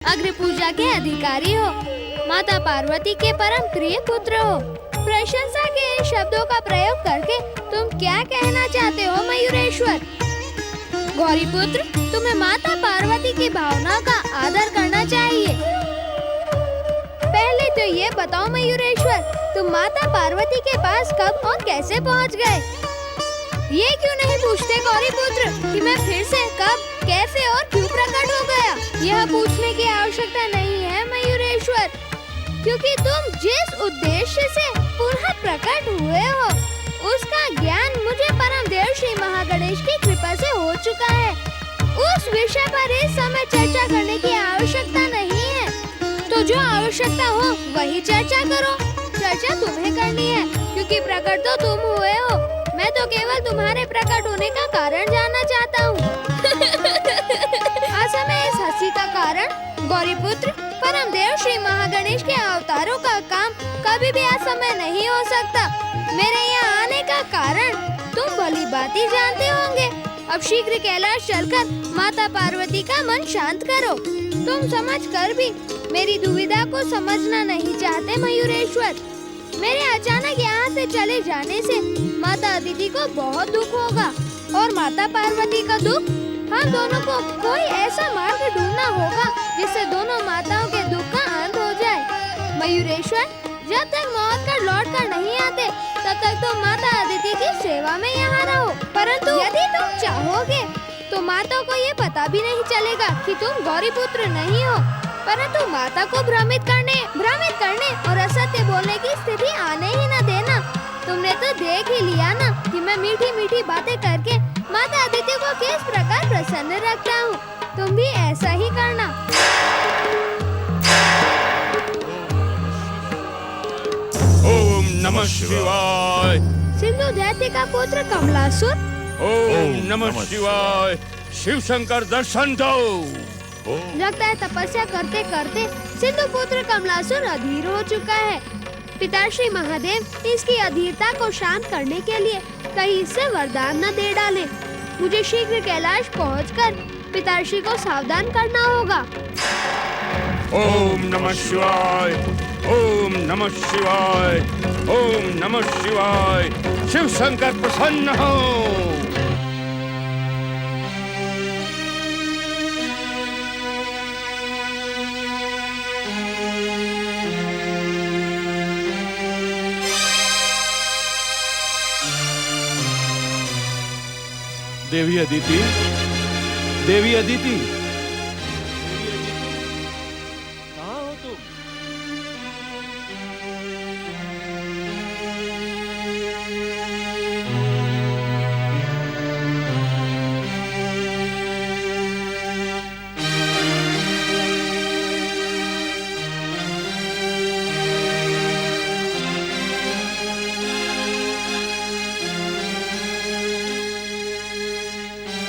अग्र पूजा के अधिकारी हो, माता पार्वती के परम प्रिय पुत्र हो। प्रशंसा के इन शब्दों का प्रयोग करके तुम क्या कहना चाहते हो मयूरेश्वर? गौरी पुत्र, तुम्हें माता पार्वती की भावनाओं का आदर करना चाहिए। पहले तो ये बताओ मयूरेश्वर, तुम माता पार्वती के पास कब और कैसे पहुंच गए? ये क्यों नहीं पूछते गौरी पुत्र कि मैं फिर से कब, कैसे और क्यों प्रकट हो गया? यह पूछने की आवश्यकता नहीं है मयूरेश्वर, क्योंकि तुम जिस उद्देश्य से पुनः प्रकट हुए हो उसका ज्ञान मुझे परम देव श्री महागणेश की कृपा से हो चुका है। उस विषय पर इस समय चर्चा करने की आवश्यकता नहीं है। तो जो आवश्यकता हो वही चर्चा करो। चर्चा तुम्हें करनी है क्योंकि प्रकट तो तुम हुए हो। मैं तो केवल तुम्हारे प्रकट होने का कारण जानना चाहता हूँ। असमय इस हंसी का कारण गौरी पुत्र, परम देव श्री महागणेश के अवतारों का काम कभी भी असमय नहीं हो सकता। मेरे यहाँ आने का कारण तुम भली भांति जानते होंगे। अब शीघ्र कैलाश चलकर माता पार्वती का मन शांत करो। तुम समझ कर भी मेरी दुविधा को समझना नहीं चाहते मयूरेश्वर। मेरे अचानक यहाँ से चले जाने से माता अदिति को बहुत दुख होगा और माता पार्वती का दुख, हम दोनों को कोई ऐसा मार्ग ढूंढना होगा जिससे दोनों माताओं के दुख का अंत हो जाए। मयूरेश्वर, जब तक मौत कर लौट कर नहीं आते तब तक तुम माता अदिति की सेवा में यहाँ रहो। परंतु यदि तुम चाहोगे तो माता को ये पता भी नहीं चलेगा कि तुम गौरी पुत्र नहीं हो, परंतु माता को भ्रमित करने और असत्य बोलने की स्थिति आने ही न देना। तुमने तो देख ही लिया ना कि मैं मीठी मीठी बातें करके माता अदिति को किस प्रकार प्रसन्न रखता हूँ। तुम भी ऐसा ही करना। ओम नमः शिवाय। सिंधु दैत्य का पुत्र कमलासुर। ओम नमः शिवाय। शिव शंकर दर्शन दो। लगता है तपस्या करते करते सिंधु पुत्र कमलासुर अधीर हो चुका है। पिताश्री महादेव इसकी अधीरता को शांत करने के लिए कहीं इससे वरदान न दे डाले। मुझे शीघ्र कैलाश पहुंचकर पिताश्री को सावधान करना होगा। ओम नमः शिवाय। ओम नमः शिवाय। ओम नमः शिवाय। शिव शंकर प्रसन्न हो। देवी अदिति, देवी अदिति, कहाँ हो तुम?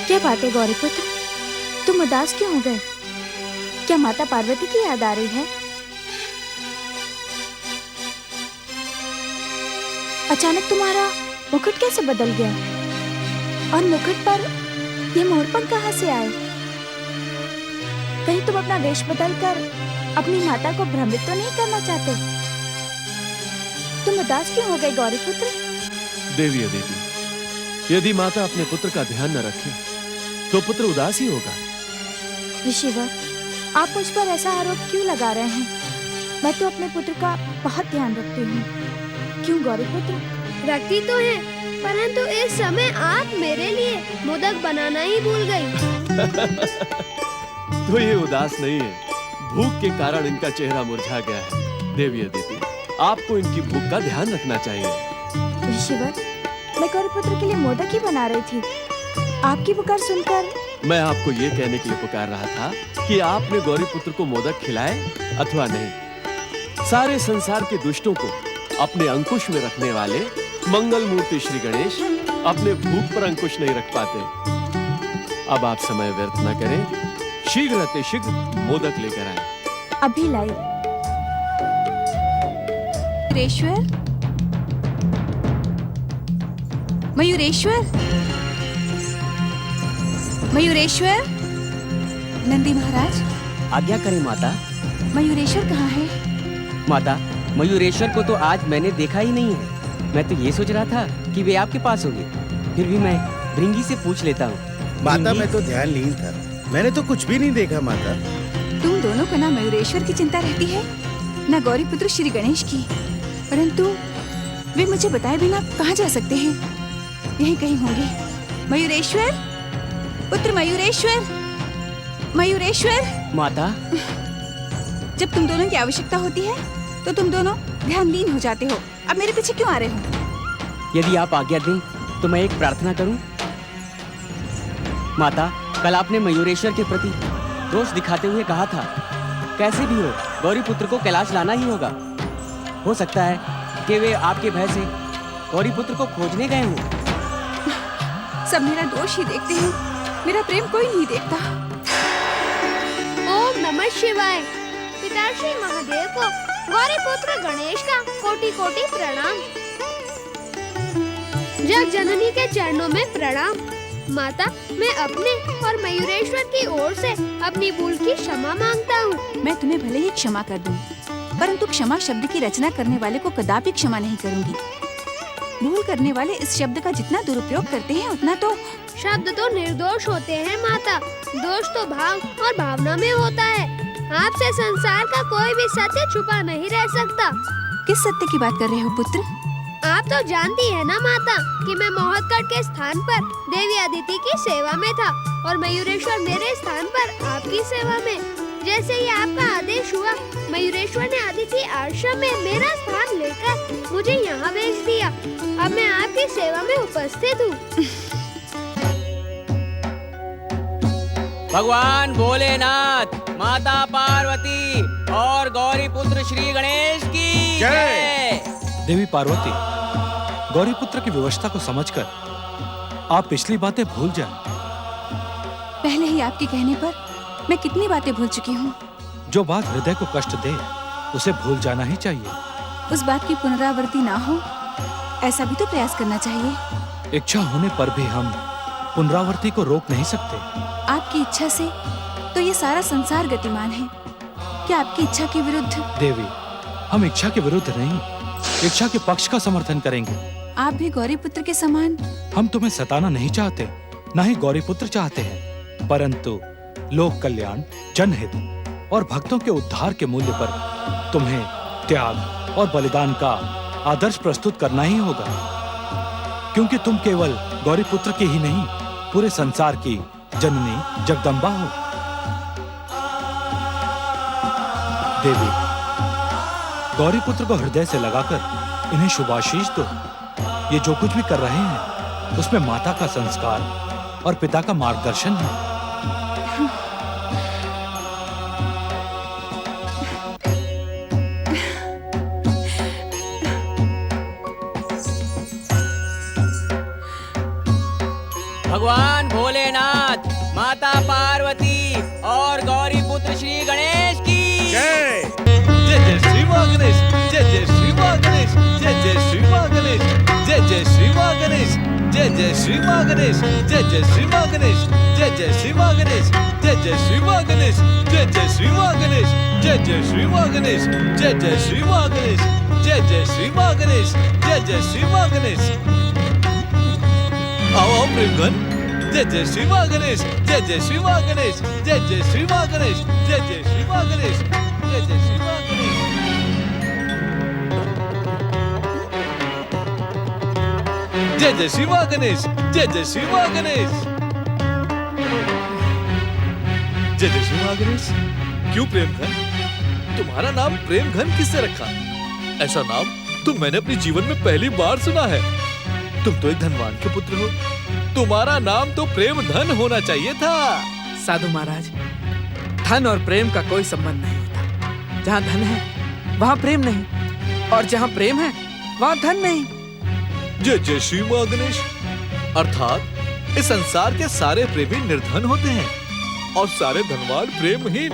क्या बात है गौरी पुत्र, तुम उदास क्यों हो गए? क्या माता पार्वती की याद आ रही है? अचानक तुम्हारा मुकुट कैसे बदल गया? और मुकुट पर ये मोरपंख कहाँ से आए? कहीं तुम अपना वेश बदलकर अपनी माता को भ्रमित तो नहीं करना चाहते? तुम उदास क्यों हो गए गौरी पुत्र? देवी अदिति, यदि माता अपने पुत्र का ध्यान न रखे तो पुत्र उदास ही होगा। ऋषिवर, आप मुझ पर ऐसा आरोप क्यों लगा रहे हैं? मैं तो अपने पुत्र का बहुत ध्यान रखती हूँ। क्यों गौरी पुत्र? रखती तो है, परंतु इस समय आप मेरे लिए मोदक बनाना ही भूल गई। तो ये उदास नहीं है, भूख के कारण इनका चेहरा मुरझा गया है। देवी अदिति, आपको इनकी भूख का ध्यान रखना चाहिए। ऋषिवर, मैं गौरी पुत्र के लिए मोदक ही बना रही थी। आपकी पुकार सुनकर मैं आपको ये कहने के लिए पुकार रहा था कि आपने गौरी पुत्र को मोदक खिलाए अथवा नहीं। सारे संसार के दुष्टों को अपने अंकुश में रखने वाले मंगल मूर्ति श्री गणेश अपने भूख पर अंकुश नहीं रख पाते। अब आप समय व्यर्थ न करें, शीघ्र अतिशीघ्र मोदक लेकर आए। अभी लाई। मयूरेश्वर, मयूरेश्वर, नंदी महाराज, आज्ञा करें माता। मयूरेश्वर कहाँ है? माता, मयूरेश्वर को तो आज मैंने देखा ही नहीं है। मैं तो ये सोच रहा था कि वे आपके पास होंगे, फिर भी मैं भृंगी से पूछ लेता हूँ। माता मैं तो ध्यानलीन था, मैंने तो कुछ भी नहीं देखा माता। तुम दोनों को ना मयूरेश्वर की चिंता रहती है न गौरी पुत्र श्री गणेश की, परंतु वे मुझे बताए बिना कहाँ जा सकते हैं? यहीं कहीं होंगे। मयूरेश्वर, पुत्र मयूरेश्वर, मयूरेश्वर। माता, जब तुम दोनों की आवश्यकता होती है तो तुम दोनों ध्यानलीन हो जाते हो। अब मेरे पीछे क्यों आ रहे हो? यदि आप आज्ञा दें तो मैं एक प्रार्थना करूं? माता, कल आपने मयूरेश्वर के प्रति रोष दिखाते हुए कहा था, कैसे भी हो गौरी पुत्र को कैलाश लाना ही होगा। हो सकता है कि वे आपके भय से गौरी पुत्र को खोजने गए हों। सब मेरा दोष ही देखते हैं, मेरा प्रेम कोई नहीं देखता। ओम नमः शिवाय। पिताश्री महादेव को गौरी पुत्र गणेश का कोटि कोटि प्रणाम। जग जननी के चरणों में प्रणाम। माता, मैं अपने और मयूरेश्वर की ओर से अपनी भूल की क्षमा मांगता हूँ। मैं तुम्हें भले ही क्षमा कर दूं, परंतु क्षमा शब्द की रचना करने वाले को कदापि क्षमा नहीं करूंगी। भूल करने वाले इस शब्द का जितना दुरुपयोग करते हैं उतना तो शब्द तो निर्दोष होते हैं माता, दोष तो भाव और भावना में होता है। आपसे संसार का कोई भी सत्य छुपा नहीं रह सकता। किस सत्य की बात कर रहे हो पुत्र? आप तो जानती है ना माता कि मैं मोहतगढ़ के स्थान पर देवी अदिति की सेवा में था और मयूरेश्वर मेरे स्थान पर आपकी सेवा में। जैसे ही आपका आदेश हुआ, मयूरेश्वर ने अदिति आश्रम में मेरा स्थान लेकर मुझे यहाँ भेज दिया। अब मैं आपकी सेवा में उपस्थित हूँ। भगवान भोलेनाथ, माता पार्वती और गौरी पुत्र श्री गणेश की जय। देवी पार्वती, गौरी पुत्र की व्यवस्था को समझकर आप पिछली बातें भूल जाएं। पहले ही आपके कहने पर मैं कितनी बातें भूल चुकी हूँ। जो बात हृदय को कष्ट दे उसे भूल जाना ही चाहिए। उस बात की पुनरावृत्ति ना हो, ऐसा भी तो प्रयास करना चाहिए। इच्छा होने पर भी हम पुनरावृत्ति को रोक नहीं सकते। आपकी इच्छा से तो ये सारा संसार गतिमान है। क्या आपकी इच्छा के विरुद्ध? देवी, हम इच्छा के विरुद्ध नहीं, इच्छा के पक्ष का समर्थन करेंगे। आप भी गौरी पुत्र के समान। हम तुम्हें सताना नहीं चाहते, न ही गौरी पुत्र चाहते हैं, परंतु लोक कल्याण, जनहित और भक्तों के उद्धार के मूल्य पर तुम्हें त्याग और बलिदान का आदर्श प्रस्तुत करना ही होगा, क्योंकि तुम केवल गौरी पुत्र की ही नहीं, पूरे संसार की जननी जगदम्बा हो। देवी, गौरी पुत्र को हृदय से लगाकर इन्हें शुभाशीष दो। ये जो कुछ भी कर रहे हैं उसमें माता का संस्कार और पिता का मार्गदर्शन है। भगवान भोलेनाथ, माता पार्वती और गौरी पुत्र श्री गणेश की जय। जय जय श्री मां गणेश, जय जय श्री मां गणेश, जय जय श्री मां गणेश, जय जय श्री मां गणेश, जय जय श्री मां गणेश, जय जय श्री मां गणेश, जय जय श्री मां गणेश, जय जय श्री मां गणेश, जय जय श्री मां गणेश, जय जय श्री मां गणेश, जय जय श्री मां गणेश, जय जय श्री मां गणेश, जय जय श्री मां गणेश। आओ प्रेमगण, जय जय श्री मां गणेश, जय जय श्री मां गणेश, जय जय श्री मां गणेश, जय जय श्री मां गणेश, जय जय श्री मां गणेश। जय जय श्री मां गणेश, जय जय श्री मां गणेश, जय जय श्री मां गणेश। क्यों प्रेमघन? तुम्हारा नाम प्रेमघन किससे रखा? ऐसा नाम तो मैंने अपने जीवन में पहली बार सुना है। तुम तो एक धनवान के पुत्र हो, तुम्हारा नाम तो प्रेम धन होना चाहिए था। साधु महाराज, धन और प्रेम का कोई संबंध नहीं होता। जहाँ धन है वहाँ प्रेम नहीं, और जहाँ प्रेम है वहाँ धन नहीं। जय जय श्री मां गणेश। अर्थात इस संसार के सारे प्रेमी निर्धन होते हैं और सारे धनवान प्रेमहीन।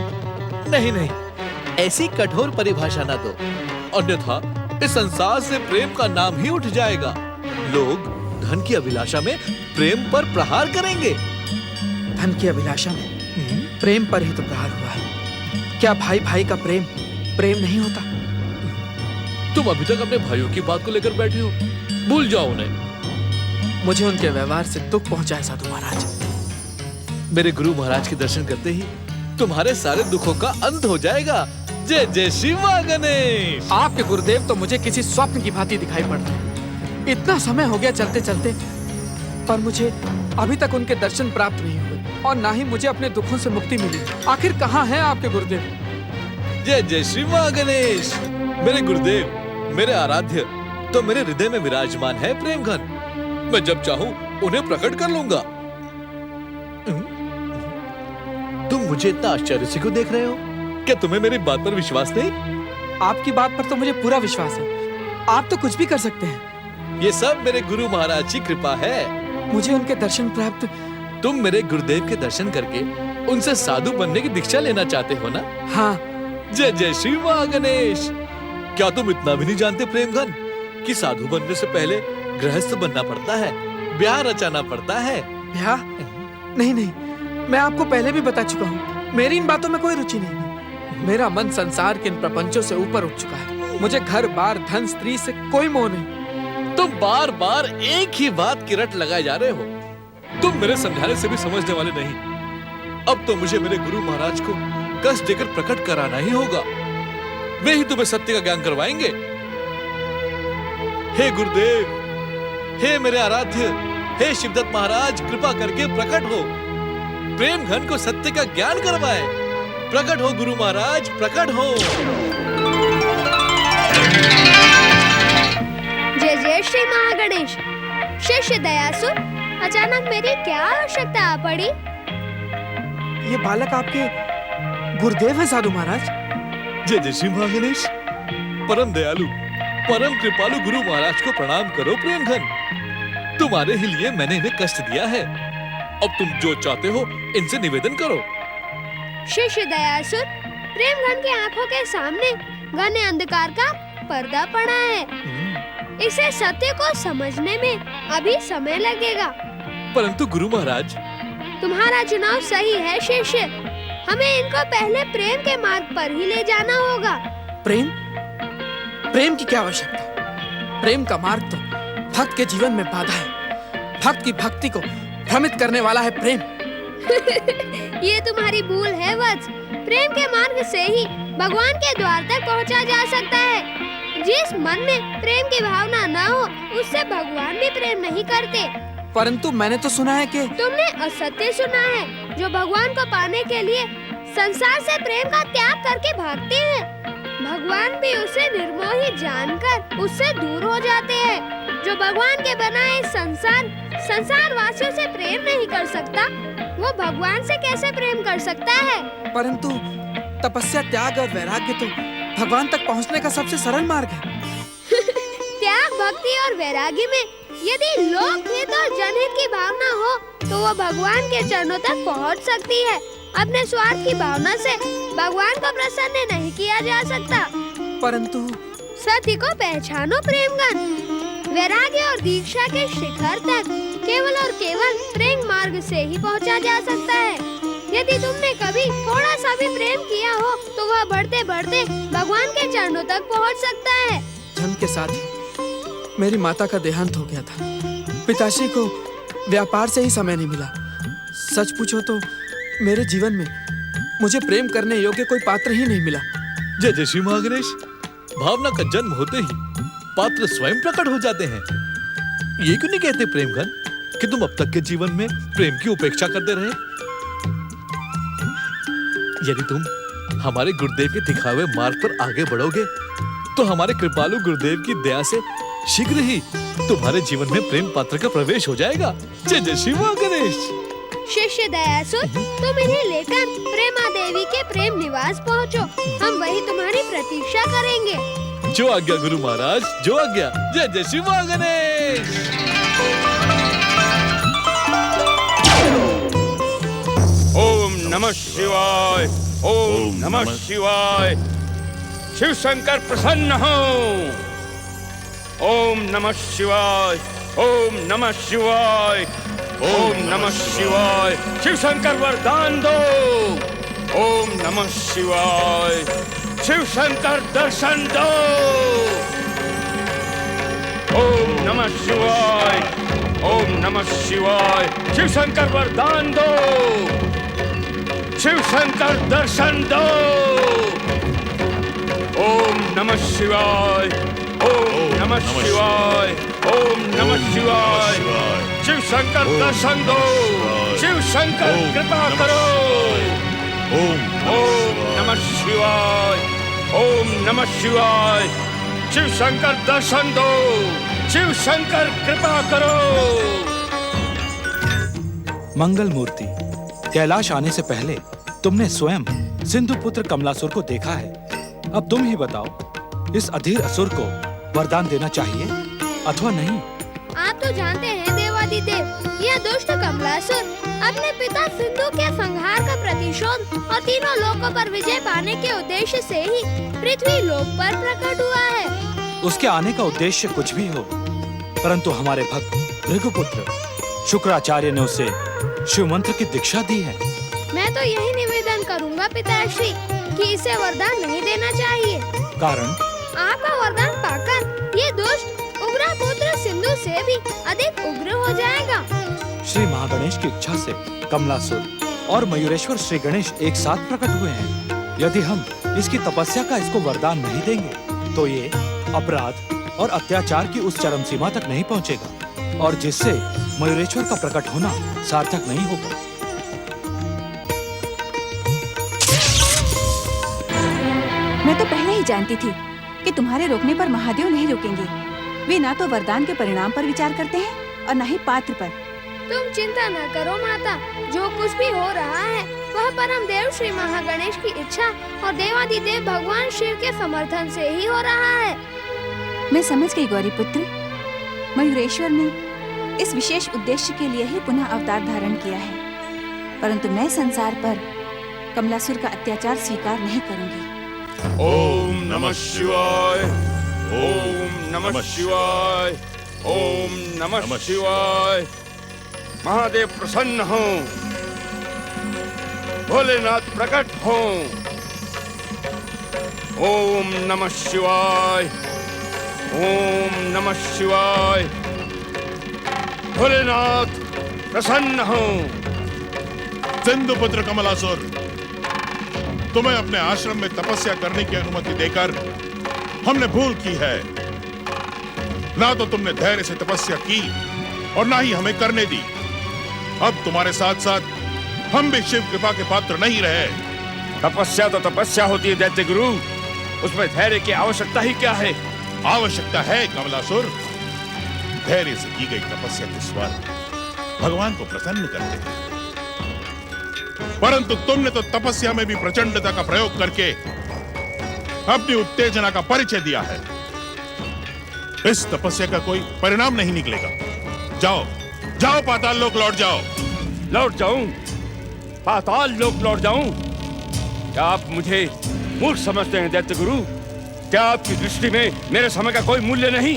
नहीं नहीं, ऐसी कठोर परिभाषा ना दो, अन्यथा इस संसार से प्रेम का नाम ही उठ जाएगा। लोग धन की अभिलाषा में प्रेम पर प्रहार करेंगे। धन की अभिलाषा में प्रेम पर ही तो प्रहार हुआ है। क्या भाई भाई का प्रेम प्रेम नहीं होता? तुम अभी तक अपने भाइयों की बात को लेकर बैठे हो, भूल जाओ उन्हें। मुझे उनके व्यवहार से दुख पहुंचा है साधु महाराज। मेरे गुरु महाराज के दर्शन करते ही तुम्हारे सारे दुखों का अंत हो जाएगा। जय जय श्री मां गणेश। आपके गुरुदेव तो मुझे किसी स्वप्न की भांति दिखाई पड़ रहे हैं। इतना समय हो गया चलते चलते, पर मुझे अभी तक उनके दर्शन प्राप्त नहीं हुए और ना ही मुझे अपने दुखों से मुक्ति मिली। आखिर कहाँ हैं आपके गुरुदेव? जय जय श्री मां गणेश। मेरे गुरुदेव, मेरे आराध्य तो मेरे हृदय में विराजमान है प्रेम घन। मैं जब चाहूं उन्हें प्रकट कर लूंगा। तुम मुझे इतना आश्चर्य से क्यों देख रहे हो? क्या तुम्हें मेरी बात पर विश्वास नहीं? आपकी बात पर तो मुझे पूरा विश्वास है। आप तो कुछ भी कर सकते हैं। ये सब मेरे गुरु महाराज की कृपा है। मुझे उनके दर्शन प्राप्त। तुम मेरे गुरुदेव के दर्शन करके उनसे साधु बनने की दीक्षा लेना चाहते हो ना? हाँ। जय जय श्री मां गणेश। क्या तुम इतना भी नहीं जानते प्रेमघन कि साधु बनने से पहले गृहस्थ बनना पड़ता है, ब्याह रचाना पड़ता है? ब्याह? नहीं नहीं, मैं आपको पहले भी बता चुका हूँ, मेरी इन बातों में कोई रुचि नहीं। मेरा मन संसार के इन प्रपंचों से ऊपर उठ चुका है। मुझे घर बार धन स्त्री से कोई मोह नहीं। तुम बार बार एक ही बात की रट लगाए जा रहे हो। तुम मेरे समझाने से भी समझने वाले नहीं। अब तो मुझे मेरे गुरु महाराज को कष्ट देकर प्रकट कराना ही होगा। वे ही तुम्हें सत्य का ज्ञान करवाएंगे। हे गुरुदेव, हे मेरे आराध्य, हे शिवदत्त महाराज, कृपा करके प्रकट हो, प्रेम घन को सत्य का ज्ञान करवाए। प्रकट हो गुरु महाराज, प्रकट हो। जय जय श्री महागणेश। शिष्य दयासुर, अचानक मेरी क्या आवश्यकता आ पड़ी? ये बालक आपके गुरुदेव है साधु महाराज? जय जय श्री महागणेश। परम दयालु, परम कृपालु गुरु महाराज को प्रणाम करो प्रेम घन। तुम्हारे ही लिए मैंने इन्हें कष्ट दिया है। अब तुम जो चाहते हो इनसे निवेदन करो। शिष्य दयासुर, प्रेम घन की आंखों के सामने घने अंधकार का पर्दा पड़ा है। इसे सत्य को समझने में अभी समय लगेगा। परंतु गुरु महाराज, तुम्हारा चुनाव सही है शिष्य। हमें इनको पहले प्रेम के मार्ग पर ही ले जाना होगा। प्रेम? प्रेम की क्या आवश्यकता? प्रेम का मार्ग तो भक्त के जीवन में बाधा है। भक्त की भक्ति को भ्रमित करने वाला है प्रेम। ये तुम्हारी भूल है वत्स। प्रेम के मार्ग से ही भगवान के द्वार तक पहुंचा जा सकता है। जिस मन में प्रेम की भावना न हो, उससे भगवान भी प्रेम नहीं करते। परंतु मैंने तो सुना है कि तुमने असत्य सुना है। जो भगवान को पाने के लिए संसार से प्रेम का त्याग करके भागते हैं, भगवान भी उसे निर्मोही जानकर उससे दूर हो जाते हैं। जो भगवान के बनाए संसार वासियों से प्रेम नहीं कर सकता, वो भगवान से कैसे प्रेम कर सकता है? परंतु तपस्या, त्याग और वैराग्य तो भगवान तक पहुंचने का सबसे सरल मार्ग है। त्याग, भक्ति और वैराग्य में यदि लोकहित और जनहित की भावना हो, तो वो भगवान के चरणों तक पहुंच सकती है। अपने स्वार्थ की भावना से भगवान को प्रसन्न नहीं किया जा सकता। परंतु सत्य को पहचानो प्रेमगन। वैराग्य और दीक्षा के शिखर तक केवल और केवल प्रेम मार्ग से ही पहुंचा जा सकता है। यदि तुमने कभी थोड़ा सा भी प्रेम किया हो, तो वह बढ़ते बढ़ते भगवान के चरणों तक पहुंच सकता है। धन के साथ ही मेरी माता का देहांत हो गया था। पिताश्री को व्यापार से ही समय नहीं मिला। सच पूछो तो मेरे जीवन में मुझे प्रेम करने योग्य कोई पात्र ही नहीं मिला। जय जय श्री महागणेश। भावना का जन्म होते ही पात्र स्वयं प्रकट हो जाते हैं। ये क्यों नहीं कहते प्रेमघन कि तुम अब तक के जीवन में प्रेम की उपेक्षा करते रहे? यदि तुम हमारे गुरुदेव के दिखाए हुए मार्ग पर आगे बढ़ोगे, तो हमारे कृपालु गुरुदेव की दया से शीघ्र ही तुम्हारे जीवन में प्रेम पात्र का प्रवेश हो जाएगा। जय जय श्री महागणेश। शिष्य दयासुर, तुम इन्हें लेकर प्रेमा देवी के प्रेम निवास पहुँचो। हम वही तुम्हारी प्रतीक्षा करेंगे। जो आज्ञा गुरु महाराज, जो आज्ञा। जय जय श्री महागणेश। ओम नमः शिवाय, ओम नमः शिवाय। शिव शंकर प्रसन्न हो। ओम नमः शिवाय, ओम नमः शिवाय, ओम नमः शिवाय। शिव शंकर वरदान दो। ओम नमः शिवाय। शिव शंकर दर्शन दो। ओम नमः शिवाय। ओम नमः शिवाय। शिव शंकर वरदान दो। शिव शंकर दर्शन दो। ओम नमः शिवाय। ओम नमः शिवाय। ओम नमः शिवाय। शिव शंकर दर्शन दो। शिव शंकर कृपा करो। ओम नमः शिवाय। ओम नमः शिवाय। शिव शंकर दर्शन दो। शिव शंकर कृपा करो। मंगल मूर्ति, कैलाश आने से पहले तुमने स्वयं सिंधु पुत्र कमलासुर को देखा है। अब तुम ही बताओ, इस अधीर असुर को वरदान देना चाहिए अथवा नहीं? आप तो जानते हैं देवादिदेव, यह दुष्ट कमलासुर अपने पिता सिंधु के संहार का प्रतिशोध और तीनों लोकों पर विजय पाने के उद्देश्य से ही पृथ्वी लोक पर प्रकट हुआ है। उसके आने का उद्देश्य कुछ भी हो, परंतु हमारे भक्त भृगुपुत्र शुक्राचार्य ने उसे शिव मंत्र की दीक्षा दी है। मैं तो यही निवेदन करूंगा पिताश्री कि इसे वरदान नहीं देना चाहिए। कारण? आपका वरदान पाकर ये दुष्ट उग्र पुत्र सिंधु से भी अधिक उग्र हो जाएगा। श्री महागणेश की इच्छा से कमलासुर और मयूरेश्वर श्री गणेश एक साथ प्रकट हुए हैं। यदि हम इसकी तपस्या का इसको वरदान नहीं देंगे तो ये अपराध और अत्याचार की उस चरम सीमा तक नहीं पहुंचेगा और जिससे मयूरेश्वर का प्रकट होना सार्थक नहीं होगा। मैं तो पहले ही जानती थी कि तुम्हारे रोकने पर महादेव नहीं रुकेंगे। वे ना तो वरदान के परिणाम पर विचार करते हैं और न ही पात्र पर। तुम चिंता न करो माता, जो कुछ भी हो रहा है वह परम देव श्री महागणेश की इच्छा और देवादिदेव भगवान शिव के समर्थन से ही हो रहा है। मैं समझ गई गौरी पुत्र, मयूरेश्वर ने इस विशेष उद्देश्य के लिए ही पुनः अवतार धारण किया है, परंतु मैं संसार पर कमलासुर का अत्याचार स्वीकार नहीं करूंगी। ओम नमः शिवाय। ओम नमः शिवाय। ओम नमः शिवाय। महादेव प्रसन्न हो, भोलेनाथ प्रकट हो। ओम नमः शिवाय। ओम नमः शिवाय। भोलेनाथ प्रसन्न हो। सिंधु पुत्र कमलासुर, तुम्हें अपने आश्रम में तपस्या करने की अनुमति देकर हमने भूल की है। ना तो तुमने धैर्य से तपस्या की और ना ही हमें करने दी। अब तुम्हारे साथ साथ हम भी शिव कृपा के पात्र नहीं रहे। तपस्या तो तपस्या होती है दैत्य गुरु, उसमें धैर्य की आवश्यकता ही क्या है? आवश्यकता है कमलासुर। धैर्य से की गई तपस्या के स्वर भगवान को प्रसन्न करते हैं, परंतु तुमने तो तपस्या में भी प्रचंडता का प्रयोग करके अपनी उत्तेजना का परिचय दिया है। इस तपस्या का कोई परिणाम नहीं निकलेगा। जाओ जाओ, पाताल लोक लौट जाओ। लौट जाऊं? पाताल लोक लौट जाऊं? क्या आप मुझे मूर्ख समझते हैं दैत्य गुरु? क्या आपकी दृष्टि में मेरे समय का कोई मूल्य नहीं?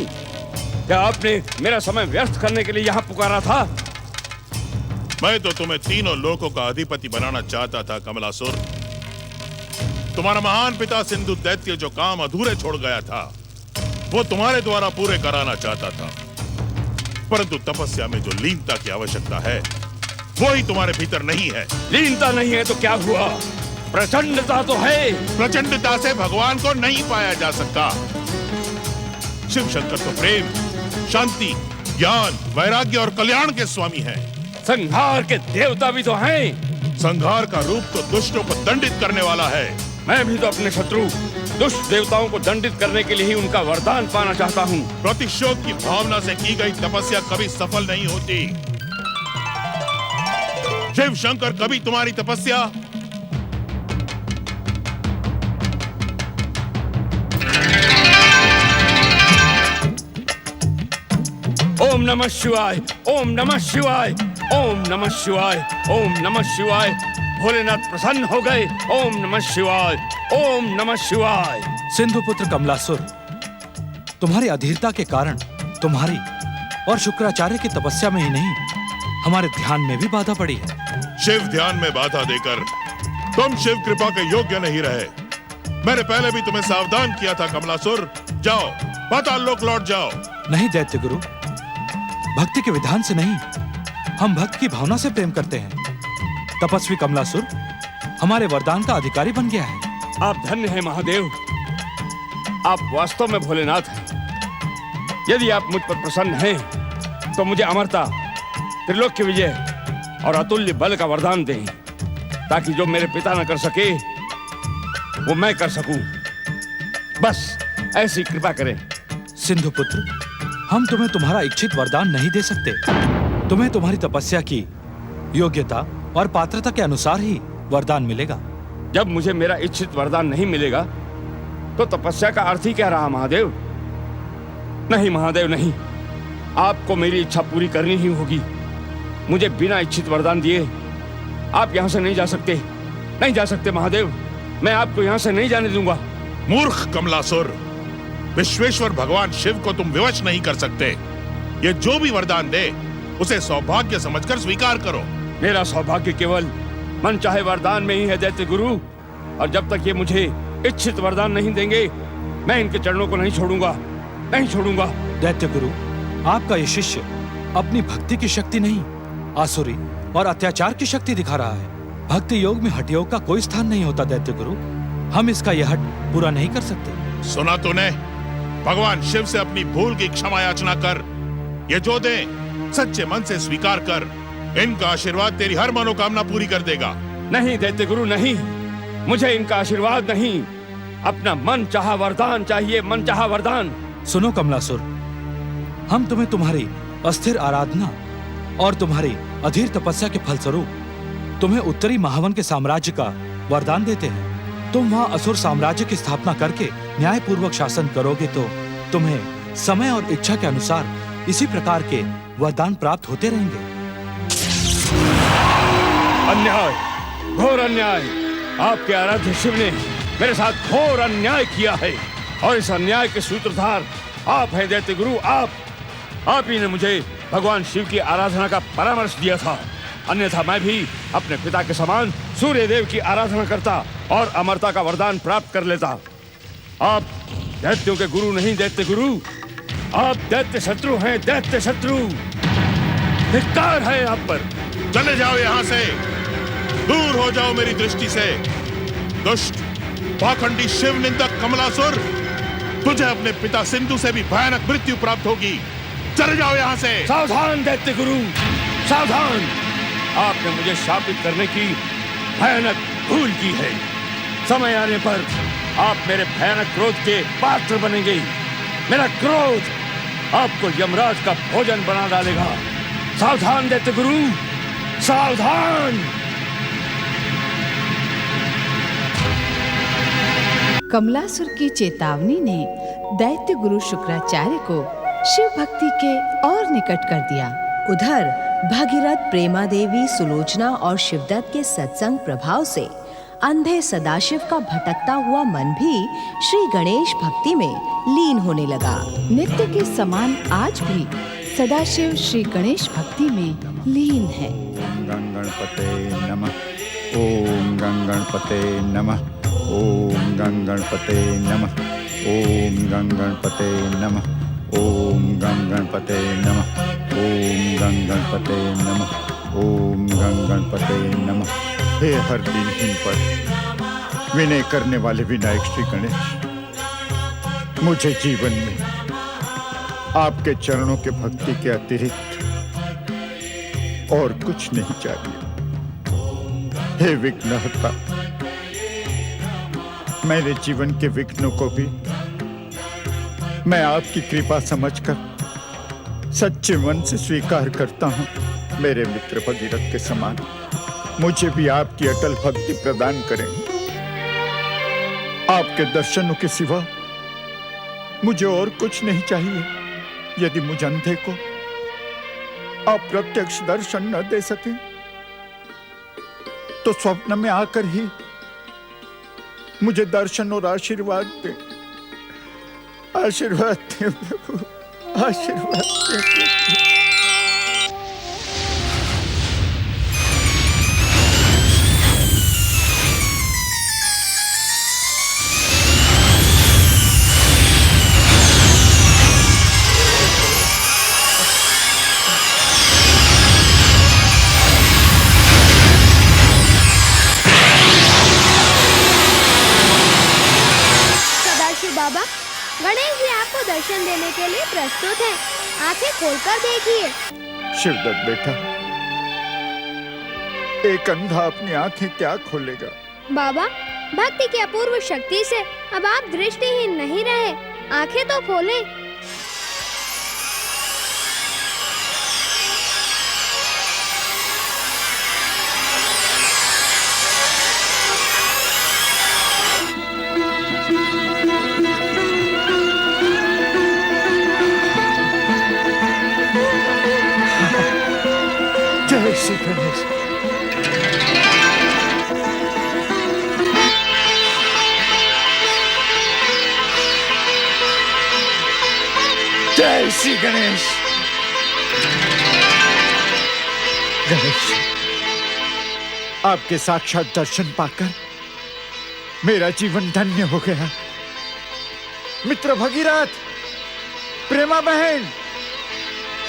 क्या आपने मेरा समय व्यर्थ करने के लिए यहाँ पुकारा था? मैं तो तुम्हें तीनों लोकों का अधिपति बनाना चाहता था कमलासुर। तुम्हारा महान पिता सिंधु दैत्य जो काम अधूरे छोड़ गया था वो तुम्हारे द्वारा पूरे कराना चाहता था, परंतु तपस्या में जो लीनता की आवश्यकता है वो ही तुम्हारे भीतर नहीं है। लीनता नहीं है तो क्या हुआ? प्रचंडता तो है। प्रचंडता से भगवान को नहीं पाया जा सकता। शिव शंकर तो प्रेम, शांति, ज्ञान, वैराग्य और कल्याण के स्वामी हैं। संहार के देवता भी तो हैं। संहार का रूप तो दुष्टों को दंडित करने वाला है। मैं भी तो अपने शत्रु दुष्ट देवताओं को दंडित करने के लिए ही उनका वरदान पाना चाहता हूँ। प्रतिशोध की भावना से की गई तपस्या कभी सफल नहीं होती। शिव शंकर कभी तुम्हारी तपस्या ओम नमः शिवाय। ओम नमः शिवाय। ओम नमः शिवाय। ओम नमः शिवाय। भोलेनाथ प्रसन्न हो गए। ओम नमः शिवाय। ओम नमः शिवाय। सिंधु पुत्र कमलासुर, तुम्हारी अधीरता के कारण तुम्हारी और शुक्राचार्य की तपस्या में ही नहीं हमारे ध्यान में भी बाधा पड़ी है। शिव ध्यान में बाधा देकर तुम शिव कृपा के योग्य नहीं रहे। मैंने पहले भी तुम्हें सावधान किया था कमलासुर। जाओ, पाताल लोक लौट जाओ। नहीं दैत्य गुरु, भक्ति के विधान से नहीं, हम भक्त की भावना से प्रेम करते हैं। तपस्वी कमलासुर हमारे वरदान का अधिकारी बन गया है। आप धन्य हैं महादेव, आप वास्तव में भोलेनाथ हैं। यदि आप मुझ पर प्रसन्न हैं तो मुझे अमरता, त्रिलोक्य विजय और अतुल्य बल का वरदान दें, ताकि जो मेरे पिता न कर सके वो मैं कर सकूं। बस ऐसी कृपा करें। सिंधु पुत्र, हम तुम्हें तुम्हारा इच्छित वरदान नहीं दे सकते। तुम्हें तुम्हारी तपस्या की योग्यता और पात्रता के अनुसार ही वरदान मिलेगा। जब मुझे मेरा इच्छित वरदान नहीं मिलेगा तो तपस्या का अर्थ ही क्या रहा महादेव? नहीं महादेव नहीं, आपको मेरी इच्छा पूरी करनी ही होगी। मुझे बिना इच्छित वरदान दिए आप यहां से नहीं जा सकते, नहीं जा सकते महादेव। मैं आपको यहां से नहीं जाने दूंगा। मूर्ख कमलासुर, विश्वेश्वर भगवान शिव को तुम विवश नहीं कर सकते। ये जो भी वरदान दे उसे सौभाग्य समझकर स्वीकार करो। मेरा सौभाग्य केवल मन चाहे वरदान में ही है दैत्य गुरु, और जब तक ये मुझे इच्छित वरदान नहीं देंगे मैं इनके चरणों को नहीं छोड़ूंगा, नहीं छोड़ूंगा। दैत्य गुरु, आपका ये शिष्य अपनी भक्ति की शक्ति नहीं, आसुरी और अत्याचार की शक्ति दिखा रहा है। भक्ति योग में हठ योग का कोई स्थान नहीं होता दैत्य गुरु। हम इसका यह हट पूरा नहीं कर सकते। सुना तूने? भगवान शिव से अपनी भूल की क्षमा याचना कर। ये जो दे सच्चे मन से स्वीकार कर। इनका आशीर्वाद तेरी हर मनोकामना पूरी कर देगा। नहीं दैत्य गुरु नहीं, मुझे इनका आशीर्वाद नहीं, अपना मन चाहा वरदान चाहिए, मन चाहा वरदान। सुनो कमलासुर, हम तुम्हें तुम्हारी अस्थिर आराधना और तुम्हारी अधीर तपस्या के फलस्वरूप तुम्हें उत्तरी महावन के साम्राज्य का वरदान देते हैं। तुम वहां असुर साम्राज्य की स्थापना करके न्यायपूर्वक शासन करोगे तो तुम्हें समय और इच्छा के अनुसार इसी प्रकार के वरदान प्राप्त होते रहेंगे। अन्याय, घोर अन्याय। आपके आराध्य शिव ने मेरे साथ घोर अन्याय किया है, और इस अन्याय के सूत्रधार आप हैं दैत्य गुरु। आप ही ने मुझे भगवान शिव की आराधना का परामर्श दिया था, अन्यथा मैं भी अपने पिता के समान सूर्य देव की आराधना करता और अमरता का वरदान प्राप्त कर लेता। आप दैत्यों के गुरु नहीं दैत्य गुरु, आप दैत्य शत्रु हैं, दैत्य शत्रु। धिक्कार है आप पर। चले जाओ यहाँ से, दूर हो जाओ मेरी दृष्टि से। दुष्ट पाखंडी शिव निंदक कमलासुर, तुझे अपने पिता सिंधु से भी भयानक मृत्यु प्राप्त होगी। चले जाओ यहाँ से। सावधान दैत्य गुरु, सावधान। आपने मुझे शापित करने की भयानक भूल की है। समय आने पर आप मेरे भयानक क्रोध के पात्र बनेंगे। मेरा क्रोध आपको यमराज का भोजन बना डालेगा। सावधान दैत्य गुरु, सावधान। कमलासुर की चेतावनी ने दैत्य गुरु शुक्राचार्य को शिव भक्ति के और निकट कर दिया। उधर भागीरथ, प्रेमा देवी, सुलोचना और शिवदत्त के सत्संग प्रभाव से अंधे सदाशिव का भटकता हुआ मन भी श्री गणेश भक्ति में लीन होने लगा। नित्य के समान आज भी सदाशिव श्री गणेश भक्ति में लीन है। गं गणपते नमः। ओम गं गणपते नमः। ओम गं गणपते नमः। ओम गं गणपते नमः। ओम गं गणपते नमः। ओम गं गणपते नमः। ओम गं गणपते नमः। हे हर दिनहीन पर विनय करने वाले विनायक श्री गणेश, मुझे जीवन में आपके चरणों के भक्ति के अतिरिक्त और कुछ नहीं चाहिए। हे विघ्नहर्ता, मेरे जीवन के विघ्नों को भी मैं आपकी कृपा समझकर सच्चे मन से स्वीकार करता हूँ। मेरे मित्र भगीरथ के समान मुझे भी आपकी अटल भक्ति प्रदान करें। आपके दर्शनों के सिवा मुझे और कुछ नहीं चाहिए। यदि मुझ अंधे को आप प्रत्यक्ष दर्शन न दे सके तो स्वप्न में आकर ही मुझे दर्शन और आशीर्वाद दे। आशीर्वाद दे प्रभु, आशीर्वाद दे प्रभु। गणेश जी आपको दर्शन देने के लिए प्रस्तुत हैं। आंखें खोलकर देखिए। शिवदत्त बेटा, एक अंधा अपनी आंखें क्या खोलेगा? बाबा, भक्ति की अपूर्व शक्ति से अब आप दृष्टिहीन नहीं रहे। आंखें तो खोलें। जय श्री गणेश। जय श्री गणेश। गणेश, आपके साक्षात दर्शन पाकर मेरा जीवन धन्य हो गया। मित्र भगीरथ, प्रेमा बहन,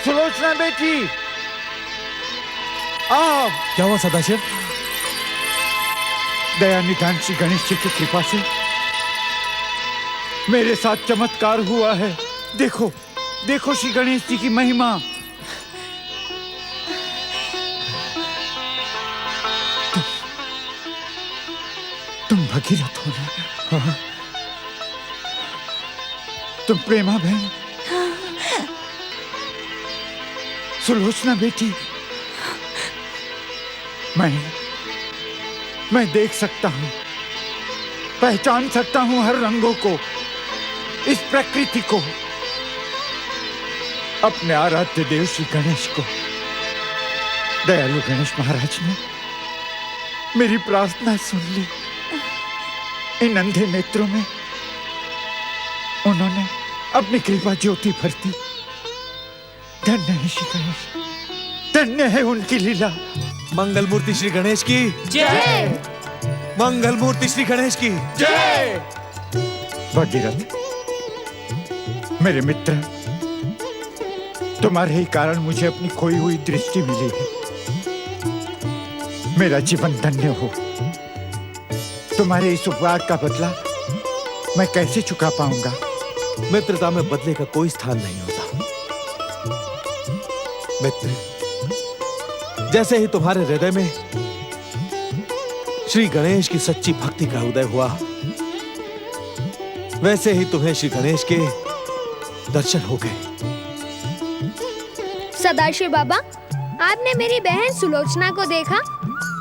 सुलोचना बेटी, आओ। क्या हुआ सदाशिव? दयानिधान श्री गणेश जी की कृपा से मेरे साथ चमत्कार हुआ है। देखो देखो श्री गणेश जी की महिमा। तुम भगीरथ हो ना? हाँ। तुम प्रेमा बहन, सुलोचना बेटी, मैं देख सकता हूं, पहचान सकता हूं हर रंगों को, इस प्रकृति को, अपने आराध्य देव श्री गणेश को। दयालु गणेश महाराज ने मेरी प्रार्थना सुन ली। इन अंधे नेत्रों में उन्होंने अपनी कृपा ज्योति भर दी। धन्य है श्री गणेश, धन्य है उनकी लीला। मंगल मूर्ति श्री गणेश की जय। मंगल मूर्ति श्री गणेश की जय। भगीरथ, मेरे मित्र, तुम्हारे ही कारण मुझे अपनी खोई हुई दृष्टि मिली है। मेरा जीवन धन्य हो। तुम्हारे इस उपकार का बदला मैं कैसे चुका पाऊंगा? मित्रता में बदले का कोई स्थान नहीं होता। मित्र, जैसे ही तुम्हारे हृदय में श्री गणेश की सच्ची भक्ति का उदय हुआ, वैसे ही तुम्हें श्री गणेश के दर्शन हो गए। सदाशिव बाबा, आपने मेरी बहन सुलोचना को देखा?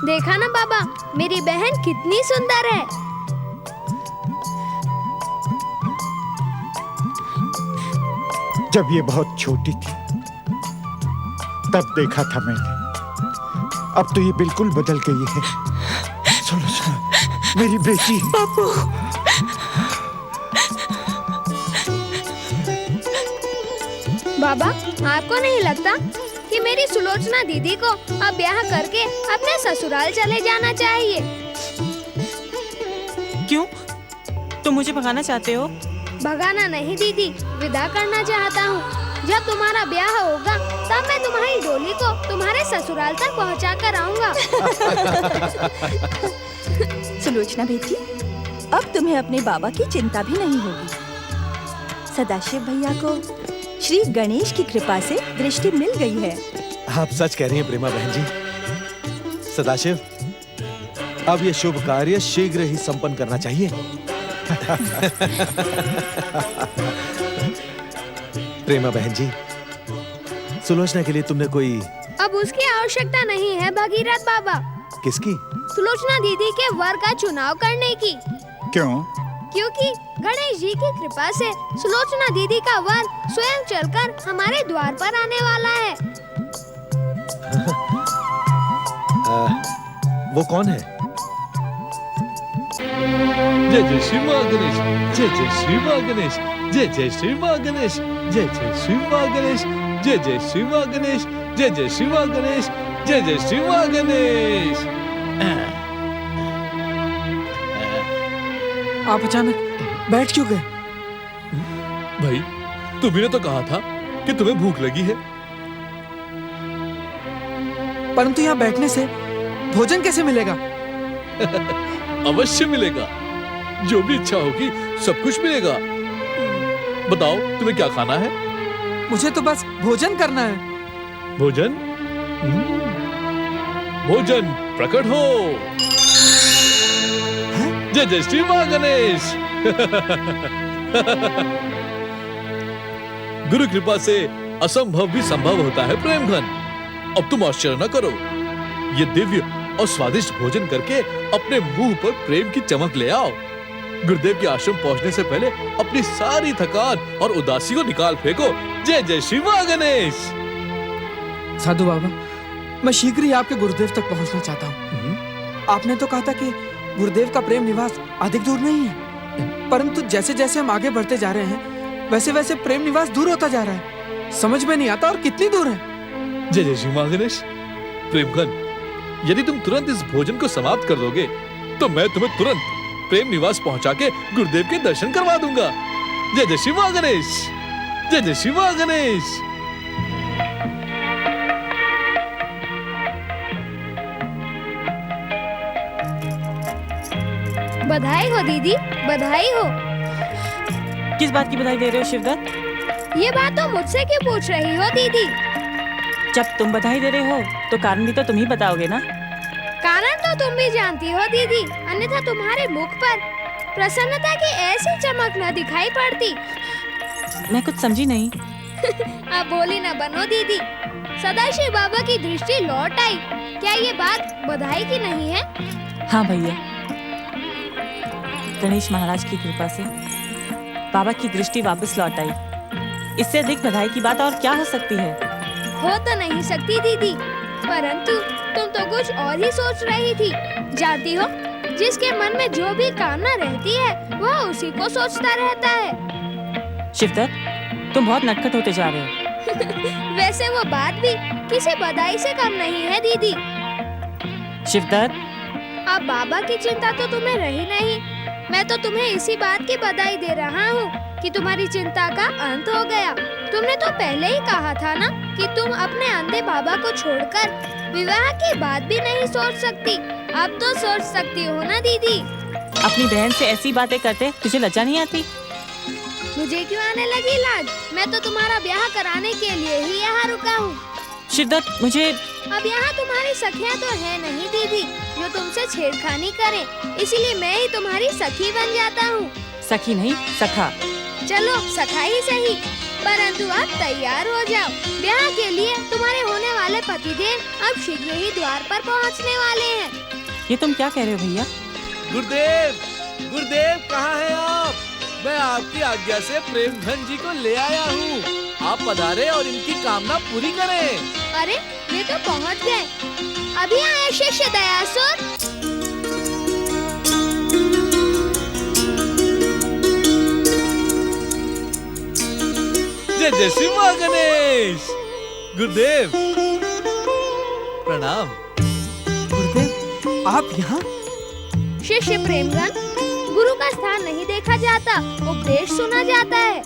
देखा ना बाबा, मेरी बहन कितनी सुंदर है। जब ये बहुत छोटी थी तब देखा था मैंने, अब तो ये बिल्कुल बदल गई है। सुलोचना, मेरी बेटी। बापू, बाबा, आपको नहीं लगता कि मेरी सुलोचना दीदी को अब ब्याह करके अपने ससुराल चले जाना चाहिए? क्यों? तुम मुझे भगाना चाहते हो? भगाना नहीं दीदी, विदा करना चाहता हूँ। जब तुम्हारा ब्याह होगा तब मैं तुम्हारी डोली को तुम्हारे ससुराल तक पहुँचा कर आऊंगा। सुलोचना बेटी, अब तुम्हें अपने बाबा की चिंता भी नहीं होगी। सदाशिव भैया को श्री गणेश की कृपा से दृष्टि मिल गई है। आप सच कह रही हैं प्रेमा बहन जी। सदाशिव, अब ये शुभ कार्य शीघ्र ही संपन्न करना चाहिए। प्रेमा बहन जी, सुलोचना के लिए तुमने कोई... अब उसकी आवश्यकता नहीं है भगीरथ बाबा। किसकी? सुलोचना दीदी के वर का चुनाव करने की। क्यों? क्योंकि गणेश जी की कृपा से सुलोचना दीदी का वर स्वयं चलकर हमारे द्वार पर आने वाला है। वो कौन है? जय जय श्री मां गणेश, जय जय श्री मां गणेश, जय जय श्री मां गणेश, जय जय श्री मां गणेश, जय जय श्री मां गणेश, जय जय श्री मां गणेश, जय जय श्री मां गणेश। आप अचानक बैठ क्यों गए? भाई, तुम्ही ने तो कहा था कि तुम्हें भूख लगी है। परंतु यहाँ बैठने से भोजन कैसे मिलेगा? अवश्य मिलेगा, जो भी इच्छा होगी सब कुछ मिलेगा। बताओ तुम्हें क्या खाना है? मुझे तो बस भोजन करना है। भोजन? भोजन प्रकट हो। जय जय श्री मां गणेश। गुरु कृपा से असंभव भी संभव होता है प्रेमघन। अब तुम आश्चर्य न करो, ये दिव्य और स्वादिष्ट भोजन करके अपने मुंह पर प्रेम की चमक ले आओ। गुरुदेव के आश्रम पहुंचने से पहले अपनी सारी थकान और उदासी को निकाल फेंको। जय जय श्री मां गणेश। साधु बाबा, मैं शीघ्र ही आपके गुरुदेव तक पहुंचना चाहता हूँ। आपने तो कहा था कि गुरुदेव का प्रेम निवास अधिक दूर नहीं है, परंतु जैसे जैसे हम आगे बढ़ते जा रहे हैं वैसे वैसे प्रेम निवास दूर होता जा रहा है। समझ में नहीं आता और कितनी दूर है। जय जय श्री मां गणेश। प्रेमघन, यदि तुम तुरंत इस भोजन को समाप्त कर दोगे तो मैं तुम्हें तुरंत प्रेम निवास पहुंचा के गुरुदेव के दर्शन करवा दूंगा। जय जय श्री मां गणेश। जय जय श्री मां गणेश। बधाई हो दीदी, बधाई हो। किस बात की बधाई दे रहे हो शिवदत्त? ये बात तो मुझसे क्यों पूछ रही हो दीदी? जब तुम बधाई दे रहे हो तो कारण भी तो तुम ही बताओगे ना। कारण तो तुम भी जानती हो दीदी, अन्यथा तुम्हारे मुख पर प्रसन्नता की ऐसी चमक न दिखाई पड़ती। मैं कुछ समझी नहीं। अब बोली न बनो दीदी। सदाशिव बाबा की दृष्टि लौट आई। क्या ये बात बधाई की नहीं है? हाँ भैया, गणेश महाराज की कृपा से बाबा की दृष्टि वापस लौट आई। इससे अधिक बधाई की बात और क्या हो सकती है? हो तो नहीं सकती दीदी, परंतु तुम तो कुछ और ही सोच रही थी। जानती हो, जिसके मन में जो भी कामना रहती है वह उसी को सोचता रहता है। शिवदत्त, तुम बहुत नटखट होते जा रहे हो। वैसे वो बात भी किसी बधाई से कम नहीं है दीदी। शिवदत्त, अब बाबा की चिंता तो तुम्हें रही नहीं। मैं तो तुम्हें इसी बात की बधाई दे रहा हूँ कि तुम्हारी चिंता का अंत हो गया। तुमने तो पहले ही कहा था ना कि तुम अपने अंधे बाबा को छोड़कर विवाह की बात भी नहीं सोच सकती। अब तो सोच सकती हो ना दीदी? अपनी बहन से ऐसी बातें करते तुझे लज्जा नहीं आती? मुझे क्यों आने लगी लाज? मैं तो तुम्हारा ब्याह कराने के लिए ही यहाँ रुका हूँ। शिवदत्त, मुझे अब यहाँ तुम्हारी सखियाँ तो है नहीं दीदी जो तुमसे छेड़खानी करें, इसीलिए मैं ही तुम्हारी सखी बन जाता हूँ। सखी नहीं, सखा। चलो सखा ही सही, परंतु आप तैयार हो जाओ। ब्याह के लिए तुम्हारे होने वाले पतिदेव अब शीघ्र ही द्वार पर पहुँचने वाले हैं। ये तुम क्या कह रहे हो भैया? गुरुदेव, गुरुदेव कहाँ हैं आप? मैं आपकी आज्ञा से प्रेमघन जी को ले आया हूँ। आप पधारे और इनकी कामना पूरी करें। अरे, ये तो पहुँच गए। अभी आए शिष्य दयासुर। जय जय श्री मां गणेश। गुरुदेव प्रणाम। गुरुदेव, आप यहाँ? शिष्य प्रेमगन, गुरु का स्थान नहीं देखा जाता, उपदेश सुना जाता है।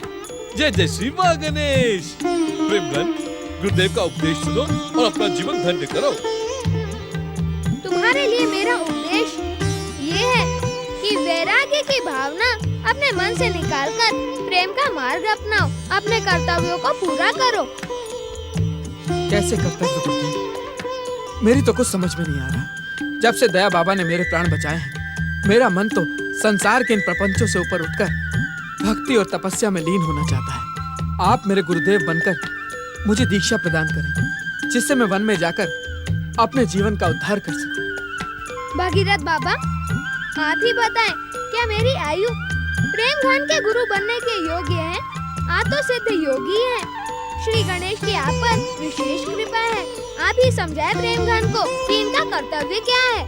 जय जय श्री मां गणेश। प्रेमगन, गुरुदेव का उपदेश सुनो और अपना जीवन धन्य करो। तुम्हारे लिए मेरा उपदेश ये है कि वैराग्य की भावना अपने मन से निकालकर प्रेम का मार्ग अपनाओ। अपने कर्तव्यों को पूरा करो। कैसे कर्तव्य गुरुदेव? मेरी तो कुछ समझ में नहीं आ रहा। जब से दया बाबा ने मेरे प्राण बचाए हैं, मेरा मन तो संसार के इन प्रपंचों से ऊपर उठकर भक्ति और तपस्या में लीन होना चाहता है। आप मेरे गुरुदेव बनकर मुझे दीक्षा प्रदान करें, जिससे मैं वन में जाकर अपने जीवन का उद्धार कर सकूं। भगीरथ बाबा, आप ही बताएं, क्या मेरी आयु प्रेमघन के गुरु बनने के योग्य है? आप तो सिद्ध योगी हैं। श्री गणेश की आप पर विशेष कृपा है। आप ही समझाए प्रेमघन को कि इनका कर्तव्य क्या है।